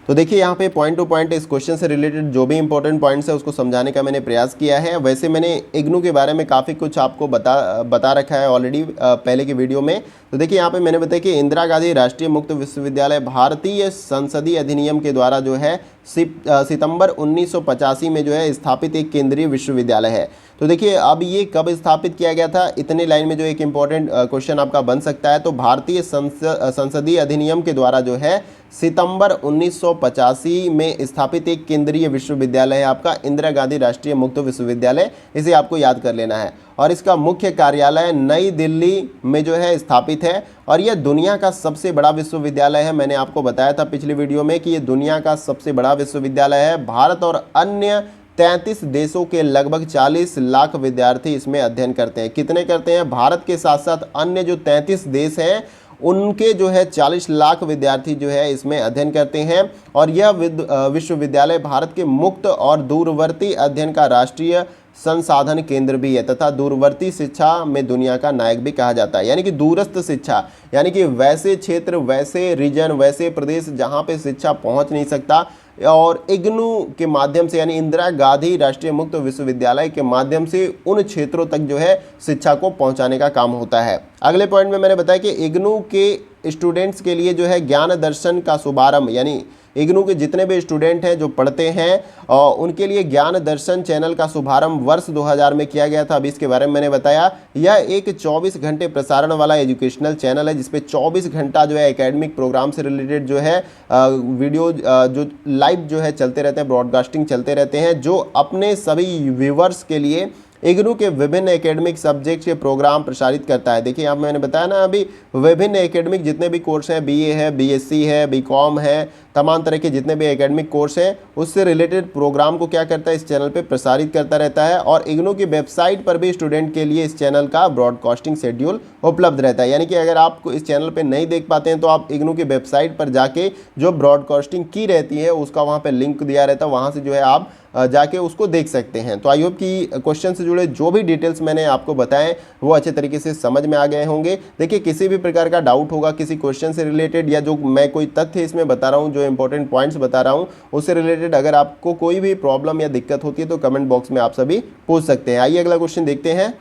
तो देखिए यहाँ पे पॉइंट टू पॉइंट इस क्वेश्चन से रिलेटेड जो भी इंपॉर्टेंट पॉइंट्स है उसको समझाने का मैंने प्रयास किया है। वैसे मैंने इग्नू के बारे में काफ़ी कुछ आपको बता रखा है ऑलरेडी पहले की वीडियो में। तो देखिए यहाँ पे मैंने बताया कि इंदिरा गांधी राष्ट्रीय मुक्त विश्वविद्यालय भारतीय संसदीय अधिनियम के द्वारा जो है सितंबर 1985 में जो है स्थापित एक केंद्रीय विश्वविद्यालय है। तो देखिए अब ये कब स्थापित किया गया था, इतने लाइन में जो एक इम्पॉर्टेंट क्वेश्चन आपका बन सकता है। तो भारतीय संसदीय अधिनियम के द्वारा जो है सितंबर 1985 में स्थापित एक केंद्रीय विश्वविद्यालय है आपका इंदिरा गांधी राष्ट्रीय मुक्त विश्वविद्यालय। इसे आपको याद कर लेना है। और इसका मुख्य कार्यालय नई दिल्ली में जो है स्थापित है। और यह दुनिया का सबसे बड़ा विश्वविद्यालय है। मैंने आपको बताया था पिछली वीडियो में कि ये दुनिया का सबसे बड़ा विश्वविद्यालय है। भारत और अन्य 33 देशों के लगभग 40 लाख विद्यार्थी इसमें अध्ययन करते हैं। कितने करते हैं? भारत के साथ साथ अन्य जो 33 देश हैं उनके जो है 40 लाख विद्यार्थी जो है इसमें अध्ययन करते हैं। और यह विश्वविद्यालय भारत के मुक्त और दूरवर्ती अध्ययन का राष्ट्रीय संसाधन केंद्र भी है तथा दूरवर्ती शिक्षा में दुनिया का नायक भी कहा जाता है। यानी कि दूरस्थ शिक्षा, यानी कि वैसे क्षेत्र, वैसे रीजन, वैसे प्रदेश जहाँ पे शिक्षा पहुँच नहीं सकता, और इग्नू के माध्यम से यानी इंदिरा गांधी राष्ट्रीय मुक्त विश्वविद्यालय के माध्यम से उन क्षेत्रों तक जो है शिक्षा को पहुंचाने का काम होता है। अगले पॉइंट में मैंने बताया कि इग्नू के स्टूडेंट्स के लिए जो है ज्ञान दर्शन का शुभारंभ, यानी इग्नू के जितने भी स्टूडेंट हैं जो पढ़ते हैं उनके लिए ज्ञान दर्शन चैनल का शुभारंभ वर्ष 2000 में किया गया था। अभी इसके बारे में मैंने बताया। यह एक 24 घंटे प्रसारण वाला एजुकेशनल चैनल है जिसपे 24 घंटा जो है एकेडमिक प्रोग्राम से रिलेटेड जो है वीडियो जो लाइव जो है चलते रहते हैं, ब्रॉडकास्टिंग चलते रहते हैं, जो अपने सभी व्यूवर्स के लिए इग्नू के विभिन्न एकेडमिक सब्जेक्ट्स के प्रोग्राम प्रसारित करता है। देखिए यहाँ मैंने बताया ना अभी, विभिन्न एकेडमिक जितने भी कोर्स हैं, बीए है, बीएससी है, बीकॉम है, तमाम तरह के जितने भी एकेडमिक कोर्स हैं उससे रिलेटेड प्रोग्राम को क्या करता है, इस चैनल पे प्रसारित करता रहता है। और इग्नू की वेबसाइट पर भी स्टूडेंट के लिए इस चैनल का ब्रॉडकास्टिंग शेड्यूल उपलब्ध रहता है। यानी कि अगर आप इस चैनल पे नहीं देख पाते हैं तो आप इग्नू की वेबसाइट पर जाके जो ब्रॉडकास्टिंग की रहती है उसका वहाँ पे लिंक दिया रहता है, वहाँ से जो है आप जाके उसको देख सकते हैं। तो आई होप कि क्वेश्चन से जुड़े जो भी डिटेल्स मैंने आपको बताएं वो अच्छे तरीके से समझ में आ गए होंगे। देखिए किसी भी प्रकार का डाउट होगा किसी क्वेश्चन से रिलेटेड, या जो मैं कोई तथ्य इसमें बता रहा हूँ, जो इंपॉर्टेंट पॉइंट्स बता रहा हूँ उससे रिलेटेड अगर आपको कोई भी प्रॉब्लम या दिक्कत होती है तो कमेंट बॉक्स में आप सभी पूछ सकते हैं। आइए अगला क्वेश्चन देखते हैं।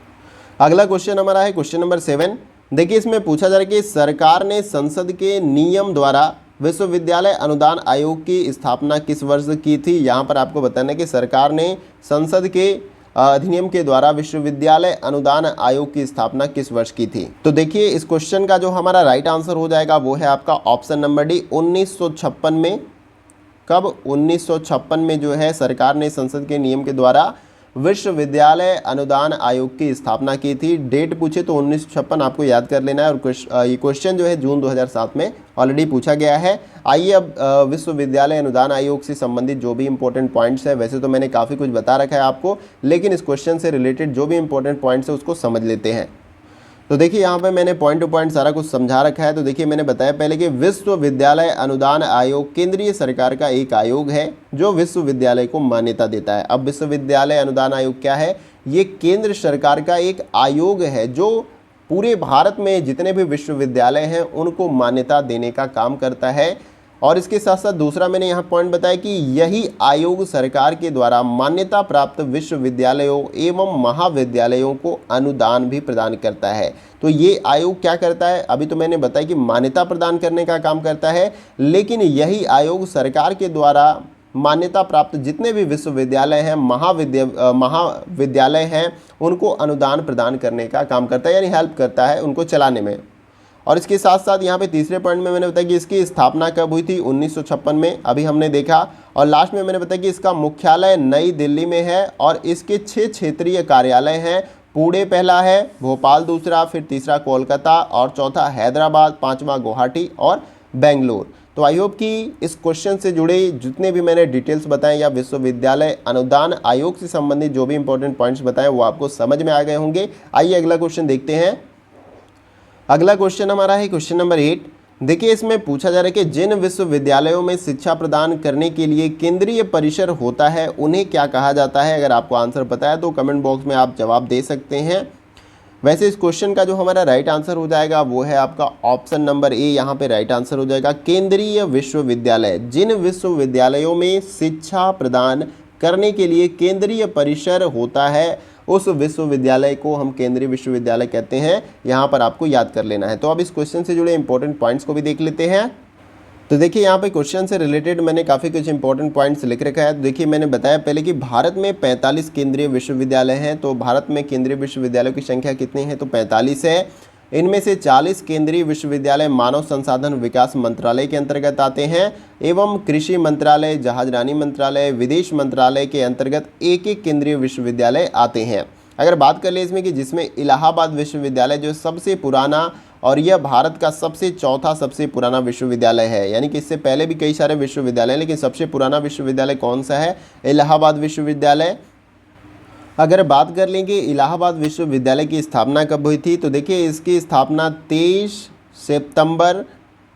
अगला क्वेश्चन हमारा है क्वेश्चन नंबर 7। देखिए इसमें पूछा जा रहा है कि सरकार ने संसद के नियम द्वारा विश्वविद्यालय अनुदान आयोग की स्थापना किस वर्ष की थी। यहाँ पर आपको बताना है कि सरकार ने संसद के अधिनियम के द्वारा विश्वविद्यालय अनुदान आयोग की स्थापना किस वर्ष की थी। तो देखिए इस क्वेश्चन का जो हमारा राइट आंसर हो जाएगा वो है आपका ऑप्शन नंबर डी, 1956 में। कब? 1956 में जो है सरकार ने संसद के नियम के द्वारा विश्वविद्यालय अनुदान आयोग की स्थापना की थी। डेट पूछे तो 1956 आपको याद कर लेना है। और ये क्वेश्चन जो है जून 2007 में ऑलरेडी पूछा गया है। आइए अब विश्वविद्यालय अनुदान आयोग से संबंधित जो भी इंपॉर्टेंट पॉइंट्स है, वैसे तो मैंने काफ़ी कुछ बता रखा है आपको, लेकिन इस क्वेश्चन से रिलेटेड जो भी इंपॉर्टेंट पॉइंट्स है उसको समझ लेते हैं। तो देखिए यहाँ पे मैंने पॉइंट टू पॉइंट सारा कुछ समझा रखा है। तो देखिए मैंने बताया पहले कि विश्वविद्यालय अनुदान आयोग केंद्रीय सरकार का एक आयोग है जो विश्वविद्यालय को मान्यता देता है। अब विश्वविद्यालय अनुदान आयोग क्या है? ये केंद्र सरकार का एक आयोग है जो पूरे भारत में जितने भी विश्वविद्यालय हैं उनको मान्यता देने का काम करता है। और इसके साथ साथ दूसरा मैंने यहाँ पॉइंट बताया कि यही आयोग सरकार के द्वारा मान्यता प्राप्त विश्वविद्यालयों एवं महाविद्यालयों को अनुदान भी प्रदान करता है। तो ये आयोग क्या करता है? अभी तो मैंने बताया कि मान्यता प्रदान करने का काम करता है, लेकिन यही आयोग सरकार के द्वारा मान्यता प्राप्त जितने भी विश्वविद्यालय हैं, महाविद्यालय हैं, उनको अनुदान प्रदान करने का काम करता है, यानी हेल्प करता है उनको चलाने में। और इसके साथ साथ यहाँ पे तीसरे पॉइंट में मैंने बताया कि इसकी स्थापना कब हुई थी? 1956 में, अभी हमने देखा। और लास्ट में मैंने बताया कि इसका मुख्यालय नई दिल्ली में है और इसके 6 क्षेत्रीय कार्यालय हैं। पुणे पहला है, भोपाल दूसरा, फिर तीसरा कोलकाता और चौथा हैदराबाद, पाँचवा गुवाहाटी और बेंगलोर। तो आई होप कि इस क्वेश्चन से जुड़े जितने भी मैंने डिटेल्स बताए या विश्वविद्यालय अनुदान आयोग से संबंधित जो भी इंपॉर्टेंट पॉइंट्स बताए वो आपको समझ में आ गए होंगे। आइए अगला क्वेश्चन देखते हैं। अगला क्वेश्चन हमारा है क्वेश्चन नंबर 8। देखिए इसमें पूछा जा रहा है कि जिन विश्वविद्यालयों में शिक्षा प्रदान करने के लिए केंद्रीय परिसर होता है उन्हें क्या कहा जाता है। अगर आपको आंसर पता है तो कमेंट बॉक्स में आप जवाब दे सकते हैं। वैसे इस क्वेश्चन का जो हमारा राइट आंसर हो जाएगा वो है आपका ऑप्शन नंबर ए, यहाँ पे राइट आंसर हो जाएगा केंद्रीय विश्वविद्यालय। जिन विश्वविद्यालयों में शिक्षा प्रदान करने के लिए केंद्रीय परिसर होता है उस विश्वविद्यालय को हम केंद्रीय विश्वविद्यालय कहते हैं। यहाँ पर आपको याद कर लेना है। तो अब इस क्वेश्चन से जुड़े इंपॉर्टेंट पॉइंट्स को भी देख लेते हैं। तो देखिए यहाँ पे क्वेश्चन से रिलेटेड मैंने काफ़ी कुछ इंपॉर्टेंट पॉइंट्स लिख रखा है। तो देखिए मैंने बताया पहले कि भारत में 45 केंद्रीय विश्वविद्यालय हैं। तो भारत में केंद्रीय विश्वविद्यालयों की संख्या कितनी है? तो 45 है। इनमें से 40 केंद्रीय विश्वविद्यालय मानव संसाधन विकास मंत्रालय के अंतर्गत आते हैं एवं कृषि मंत्रालय, जहाजरानी मंत्रालय, विदेश मंत्रालय के अंतर्गत एक एक केंद्रीय विश्वविद्यालय आते हैं। अगर बात कर ले इसमें कि जिसमें इलाहाबाद विश्वविद्यालय जो सबसे पुराना और यह भारत का चौथा सबसे पुराना विश्वविद्यालय है, यानी कि इससे पहले भी कई सारे विश्वविद्यालय हैं लेकिन सबसे पुराना विश्वविद्यालय कौन सा है? इलाहाबाद विश्वविद्यालय। अगर बात कर लेंगे इलाहाबाद विश्वविद्यालय की स्थापना कब हुई थी, तो देखिए इसकी स्थापना 23 सितंबर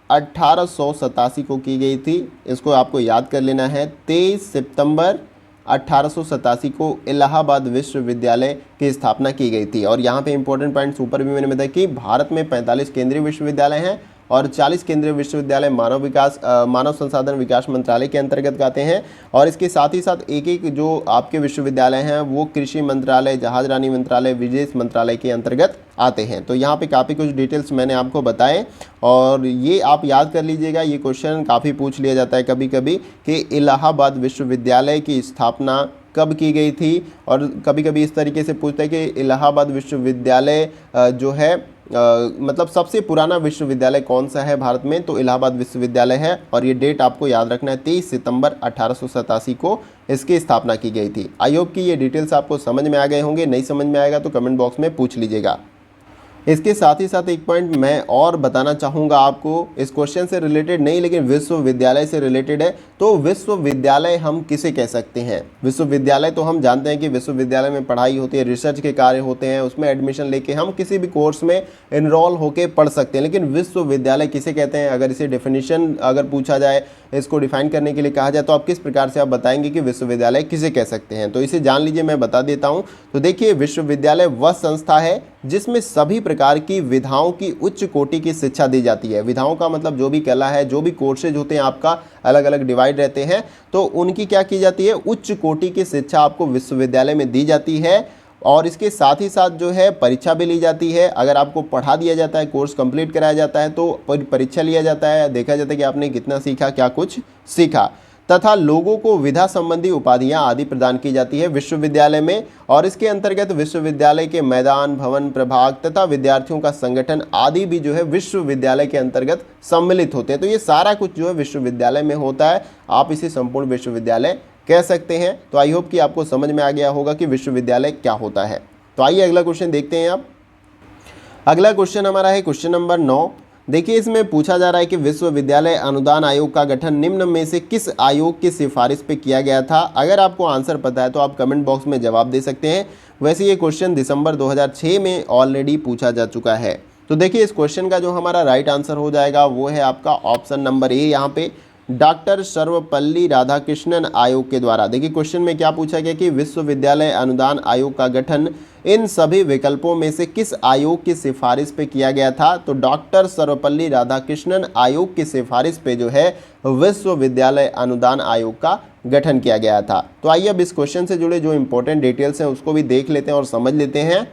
1887 को की गई थी। इसको आपको याद कर लेना है। 23 सितंबर 1887 को इलाहाबाद विश्वविद्यालय की स्थापना की गई थी। और यहाँ पे इंपॉर्टेंट पॉइंट्स ऊपर भी मैंने बताया कि भारत में 45 केंद्रीय विश्वविद्यालय हैं और 40 केंद्रीय विश्वविद्यालय मानव संसाधन विकास मंत्रालय के अंतर्गत आते हैं। और इसके साथ ही साथ एक एक जो आपके विश्वविद्यालय हैं वो कृषि मंत्रालय, जहाजरानी मंत्रालय, विदेश मंत्रालय के अंतर्गत आते हैं। तो यहाँ पे काफ़ी कुछ डिटेल्स मैंने आपको बताए और ये आप याद कर लीजिएगा। ये क्वेश्चन काफ़ी पूछ लिया जाता है कभी कभी कि इलाहाबाद विश्वविद्यालय की स्थापना कब की गई थी, और कभी कभी इस तरीके से पूछता है कि इलाहाबाद विश्वविद्यालय जो है मतलब सबसे पुराना विश्वविद्यालय कौन सा है भारत में, तो इलाहाबाद विश्वविद्यालय है और ये डेट आपको याद रखना है 23 सितंबर 1887 को इसकी स्थापना की गई थी। आई होप कि ये डिटेल्स आपको समझ में आ गए होंगे, नहीं समझ में आएगा तो कमेंट बॉक्स में पूछ लीजिएगा। इसके साथ ही साथ एक पॉइंट मैं और बताना चाहूँगा आपको, इस क्वेश्चन से रिलेटेड नहीं लेकिन विश्वविद्यालय से रिलेटेड है। तो विश्वविद्यालय हम किसे कह सकते हैं? विश्वविद्यालय तो हम जानते हैं कि विश्वविद्यालय में पढ़ाई होती है, रिसर्च के कार्य होते हैं, उसमें एडमिशन लेके हम किसी भी कोर्स में इनरोल होके पढ़ सकते हैं। लेकिन विश्वविद्यालय किसे कहते हैं? अगर इसे डेफिनेशन अगर पूछा जाए, इसको डिफाइन करने के लिए कहा जाए, तो आप किस प्रकार से आप बताएंगे कि विश्वविद्यालय किसे कह सकते हैं? तो इसे जान लीजिए, मैं बता देता हूँ। तो देखिए, विश्वविद्यालय वह संस्था है जिसमें सभी प्रकार की विधाओं की उच्च कोटि की शिक्षा दी जाती है। विधाओं का मतलब जो भी कला है, जो भी कोर्सेज होते हैं आपका अलग अलग डिवाइड रहते हैं, तो उनकी क्या की जाती है? उच्च कोटि की शिक्षा आपको विश्वविद्यालय में दी जाती है। और इसके साथ ही साथ जो है परीक्षा भी ली जाती है। अगर आपको पढ़ा दिया जाता है, कोर्स कंप्लीट कराया जाता है, तो परीक्षा लिया जाता है, देखा जाता है कि आपने कितना सीखा, क्या कुछ सीखा, तथा लोगों को विधा संबंधी उपाधियां आदि प्रदान की जाती है विश्वविद्यालय में। और इसके अंतर्गत विश्वविद्यालय के मैदान, भवन, प्रभाग तथा विद्यार्थियों का संगठन आदि भी जो है विश्वविद्यालय के अंतर्गत सम्मिलित होते हैं। तो ये सारा कुछ जो है विश्वविद्यालय में होता है, आप इसे संपूर्ण विश्वविद्यालय कह सकते हैं। तो आई होप कि आपको समझ में आ गया होगा कि विश्वविद्यालय क्या होता है। तो आइए अगला क्वेश्चन देखते हैं। आप अगला क्वेश्चन हमारा है क्वेश्चन नंबर 9। देखिए, इसमें पूछा जा रहा है कि विश्वविद्यालय अनुदान आयोग का गठन निम्न में से किस आयोग की सिफारिश पे किया गया था? अगर आपको आंसर पता है तो आप कमेंट बॉक्स में जवाब दे सकते हैं। वैसे ये क्वेश्चन दिसंबर 2006 में ऑलरेडी पूछा जा चुका है। तो देखिए, इस क्वेश्चन का जो हमारा राइट आंसर हो जाएगा वो है आपका ऑप्शन नंबर ए, यहाँ पे डॉक्टर सर्वपल्ली राधाकृष्णन आयोग के द्वारा। देखिए, क्वेश्चन में क्या पूछा गया कि विश्वविद्यालय अनुदान आयोग का गठन इन सभी विकल्पों में से किस आयोग की सिफारिश पे किया गया था? तो डॉक्टर सर्वपल्ली राधाकृष्णन आयोग की सिफारिश पे जो है विश्वविद्यालय अनुदान आयोग का गठन किया गया था। तो आइए अब इस क्वेश्चन से जुड़े जो इंपॉर्टेंट डिटेल्स हैं उसको भी देख लेते हैं और समझ लेते हैं।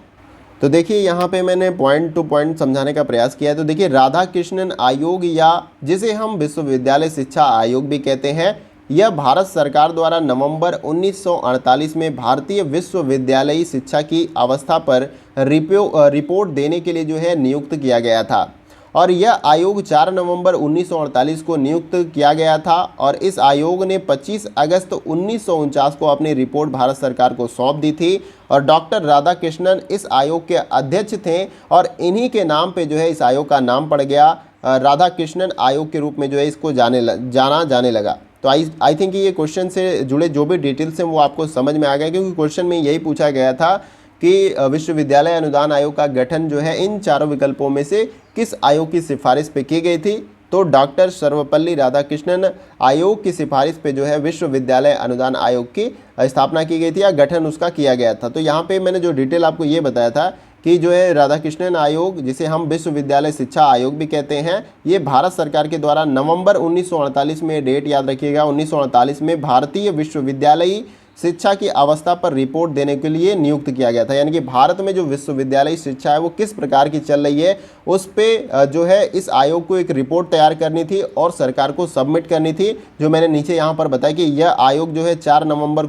तो देखिए, यहाँ पे मैंने पॉइंट टू पॉइंट समझाने का प्रयास किया है। तो देखिए, राधाकृष्णन आयोग, या जिसे हम विश्वविद्यालय शिक्षा आयोग भी कहते हैं, यह भारत सरकार द्वारा नवंबर 1948 में भारतीय विश्वविद्यालयी शिक्षा की अवस्था पर रिपोर्ट देने के लिए जो है नियुक्त किया गया था। और यह आयोग 4 नवंबर 1948 को नियुक्त किया गया था। और इस आयोग ने 25 अगस्त 1949 को अपनी रिपोर्ट भारत सरकार को सौंप दी थी। और डॉक्टर राधाकृष्णन इस आयोग के अध्यक्ष थे और इन्हीं के नाम पे जो है इस आयोग का नाम पड़ गया, राधाकृष्णन आयोग के रूप में जो है इसको जाना जाने लगा। तो आई थिंक ये क्वेश्चन से जुड़े जो भी डिटेल्स हैं वो आपको समझ में आ गया, क्योंकि क्वेश्चन में यही पूछा गया था कि विश्वविद्यालय अनुदान आयोग का गठन जो है इन चारों विकल्पों में से किस आयोग की सिफारिश पे की गई थी? तो डॉक्टर सर्वपल्ली राधाकृष्णन आयोग की सिफारिश पे जो है विश्वविद्यालय अनुदान आयोग की स्थापना की गई थी या गठन उसका किया गया था। तो यहाँ पे मैंने जो डिटेल आपको ये बताया था कि जो है राधाकृष्णन आयोग, जिसे हम विश्वविद्यालय शिक्षा आयोग भी कहते हैं, ये भारत सरकार के द्वारा नवंबर 1948 में, डेट याद रखिएगा, 1948 में भारतीय विश्वविद्यालयी शिक्षा की अवस्था पर रिपोर्ट देने के लिए नियुक्त किया गया था। यानी कि भारत में जो विश्वविद्यालय शिक्षा है वो किस प्रकार की चल रही है, उस पे जो है इस आयोग को एक रिपोर्ट तैयार करनी थी और सरकार को सबमिट करनी थी। जो मैंने नीचे यहाँ पर बताया कि यह आयोग जो है 4 नवंबर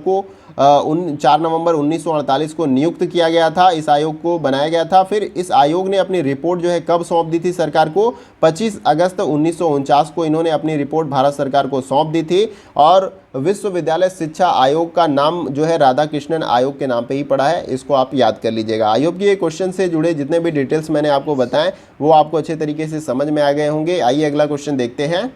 1948 को नियुक्त किया गया था, इस आयोग को बनाया गया था। फिर इस आयोग ने अपनी रिपोर्ट जो है कब सौंप दी थी सरकार को? 25 अगस्त 1949 को इन्होंने अपनी रिपोर्ट भारत सरकार को सौंप दी थी। और विश्वविद्यालय शिक्षा आयोग का नाम जो है राधाकृष्णन आयोग के नाम पे ही पड़ा है, इसको आप याद कर लीजिएगा। आयोग की ये क्वेश्चन से जुड़े जितने भी डिटेल्स मैंने आपको बताएं वो आपको अच्छे तरीके से समझ में आ गए होंगे। आइए अगला क्वेश्चन देखते हैं।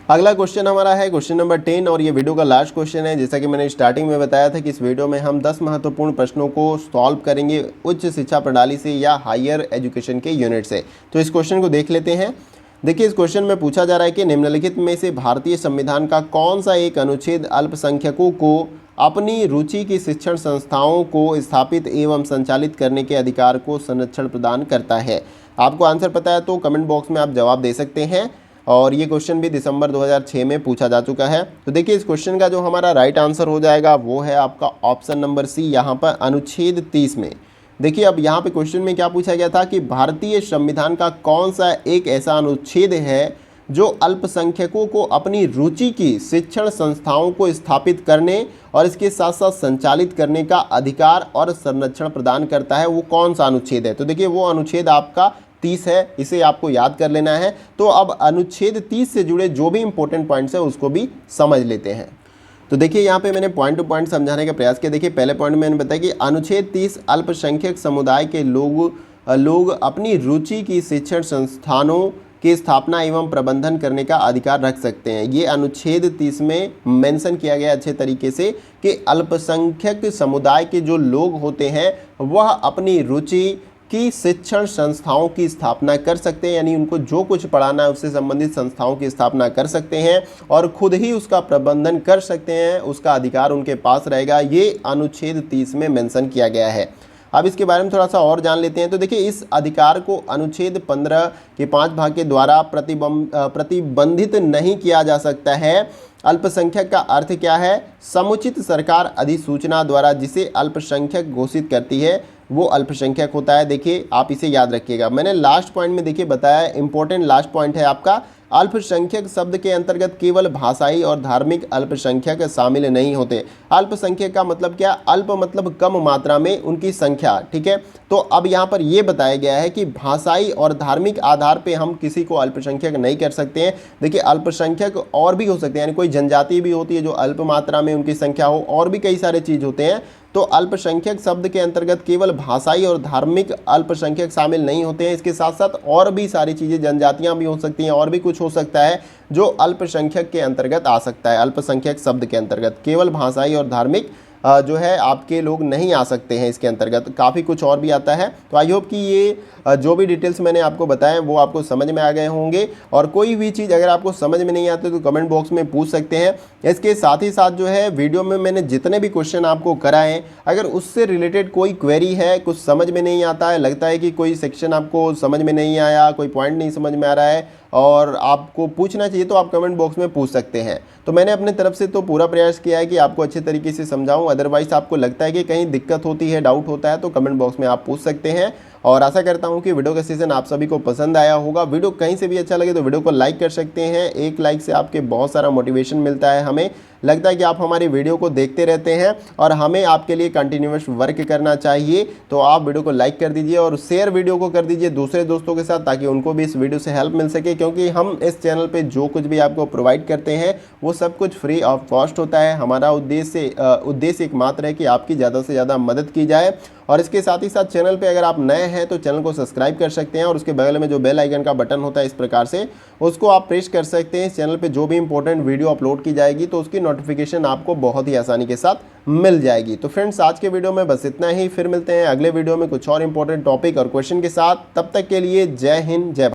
अगला क्वेश्चन हमारा है क्वेश्चन नंबर 10 और ये वीडियो का लास्ट क्वेश्चन है। जैसा कि मैंने स्टार्टिंग में बताया था कि इस वीडियो में हम 10 महत्वपूर्ण प्रश्नों को सॉल्व करेंगे उच्च शिक्षा प्रणाली से या हायर एजुकेशन के यूनिट से। तो इस क्वेश्चन को देख लेते हैं। देखिए, इस क्वेश्चन में पूछा जा रहा है कि निम्नलिखित में से भारतीय संविधान का कौन सा एक अनुच्छेद अल्पसंख्यकों को अपनी रुचि की शिक्षण संस्थाओं को स्थापित एवं संचालित करने के अधिकार को संरक्षण प्रदान करता है? आपको आंसर पता है तो कमेंट बॉक्स में आप जवाब दे सकते हैं। और ये क्वेश्चन भी दिसंबर 2006 में पूछा जा चुका है। तो देखिए, इस क्वेश्चन का जो हमारा राइट आंसर हो जाएगा वो है आपका ऑप्शन नंबर सी, यहाँ पर अनुच्छेद 30 में। देखिए, अब यहाँ पे क्वेश्चन में क्या पूछा गया था कि भारतीय संविधान का कौन सा एक ऐसा अनुच्छेद है जो अल्पसंख्यकों को अपनी रुचि की शिक्षण संस्थाओं को स्थापित करने और इसके साथ साथ संचालित करने का अधिकार और संरक्षण प्रदान करता है। वो कौन सा अनुच्छेद है? तो देखिए, वो अनुच्छेद आपका 30 है, इसे आपको याद कर लेना है। तो अब अनुच्छेद 30 से जुड़े जो भी इंपॉर्टेंट पॉइंट्स है उसको भी समझ लेते हैं। तो देखिए यहाँ पे मैंने पॉइंट टू पॉइंट समझाने का प्रयास किया। देखिए पहले पॉइंट में मैंने बताया कि अनुच्छेद 30 अल्पसंख्यक समुदाय के लोग अपनी रुचि की शिक्षण संस्थानों की स्थापना एवं प्रबंधन करने का अधिकार रख सकते हैं। ये अनुच्छेद 30 में मेंशन किया गया अच्छे तरीके से कि अल्पसंख्यक समुदाय के जो लोग होते हैं वह अपनी रुचि की शिक्षण संस्थाओं की स्थापना कर सकते हैं, यानी उनको जो कुछ पढ़ाना है उससे संबंधित संस्थाओं की स्थापना कर सकते हैं और खुद ही उसका प्रबंधन कर सकते हैं, उसका अधिकार उनके पास रहेगा। ये अनुच्छेद 30 में मेंशन किया गया है। अब इसके बारे में थोड़ा सा और जान लेते हैं। तो देखिए इस अधिकार को अनुच्छेद 15 के 5 भाग के द्वारा प्रतिबंधित नहीं किया जा सकता है। अल्पसंख्यक का अर्थ क्या है? समुचित सरकार अधिसूचना द्वारा जिसे अल्पसंख्यक घोषित करती है वो अल्पसंख्यक होता है। देखिए आप इसे याद रखिएगा। मैंने लास्ट पॉइंट में देखिए बताया, इंपॉर्टेंट लास्ट पॉइंट है आपका, अल्पसंख्यक शब्द के अंतर्गत केवल भाषाई और धार्मिक अल्पसंख्यक शामिल नहीं होते। अल्पसंख्यक का मतलब क्या? अल्प मतलब कम मात्रा में उनकी संख्या, ठीक है। तो अब यहाँ पर यह बताया गया है कि भाषाई और धार्मिक आधार पे हम किसी को अल्पसंख्यक नहीं कर सकते हैं। देखिए अल्पसंख्यक और भी हो सकते हैं, यानी कोई जनजाति भी होती है जो अल्प मात्रा में उनकी संख्या हो, और भी कई सारे चीज होते हैं। तो अल्पसंख्यक शब्द के अंतर्गत केवल भाषाई और धार्मिक अल्पसंख्यक शामिल नहीं होते हैं। इसके साथ साथ और भी सारी चीज़ें, जनजातियां भी हो सकती हैं और भी कुछ हो सकता है जो अल्पसंख्यक के अंतर्गत आ सकता है। अल्पसंख्यक शब्द के अंतर्गत केवल भाषाई और धार्मिक जो है आपके लोग नहीं आ सकते हैं। इसके अंतर्गत काफ़ी कुछ और भी आता है। तो आई होप कि ये जो भी डिटेल्स मैंने आपको बताए वो आपको समझ में आ गए होंगे, और कोई भी चीज़ अगर आपको समझ में नहीं आती तो कमेंट बॉक्स में पूछ सकते हैं। इसके साथ ही साथ जो है वीडियो में मैंने जितने भी क्वेश्चन आपको कराए, अगर उससे रिलेटेड कोई क्वेरी है, कुछ समझ में नहीं आता है, लगता है कि कोई सेक्शन आपको समझ में नहीं आया, कोई पॉइंट नहीं समझ में आ रहा है और आपको पूछना चाहिए, तो आप कमेंट बॉक्स में पूछ सकते हैं। तो मैंने अपने तरफ से तो पूरा प्रयास किया है कि आपको अच्छे तरीके से समझाऊं। अदरवाइज आपको लगता है कि कहीं दिक्कत होती है, डाउट होता है, तो कमेंट बॉक्स में आप पूछ सकते हैं। और आशा करता हूं कि वीडियो का सेशन आप सभी को पसंद आया होगा। वीडियो कहीं से भी अच्छा लगे तो वीडियो को लाइक कर सकते हैं। एक लाइक से आपके बहुत सारा मोटिवेशन मिलता है। हमें लगता है कि आप हमारी वीडियो को देखते रहते हैं और हमें आपके लिए कंटिन्यूअस वर्क करना चाहिए। तो आप वीडियो को लाइक कर दीजिए और शेयर वीडियो को कर दीजिए दूसरे दोस्तों के साथ, ताकि उनको भी इस वीडियो से हेल्प मिल सके। क्योंकि हम इस चैनल पे जो कुछ भी आपको प्रोवाइड करते हैं वो सब कुछ फ्री ऑफ कॉस्ट होता है। हमारा उद्देश्य एकमात्र है कि आपकी ज़्यादा से ज़्यादा मदद की जाए। और इसके साथ ही साथ चैनल पे अगर आप नए हैं तो चैनल को सब्सक्राइब कर सकते हैं और उसके बगल में जो बेल आइकन का बटन होता है इस प्रकार से, उसको आप प्रेस कर सकते हैं। इस चैनल पे जो भी इंपॉर्टेंट वीडियो अपलोड की जाएगी तो उसकी नोटिफिकेशन आपको बहुत ही आसानी के साथ मिल जाएगी। तो फ्रेंड्स आज के वीडियो में बस इतना ही। फिर मिलते हैं अगले वीडियो में कुछ और इंपॉर्टेंट टॉपिक और क्वेश्चन के साथ। तब तक के लिए जय हिंद, जय भारत।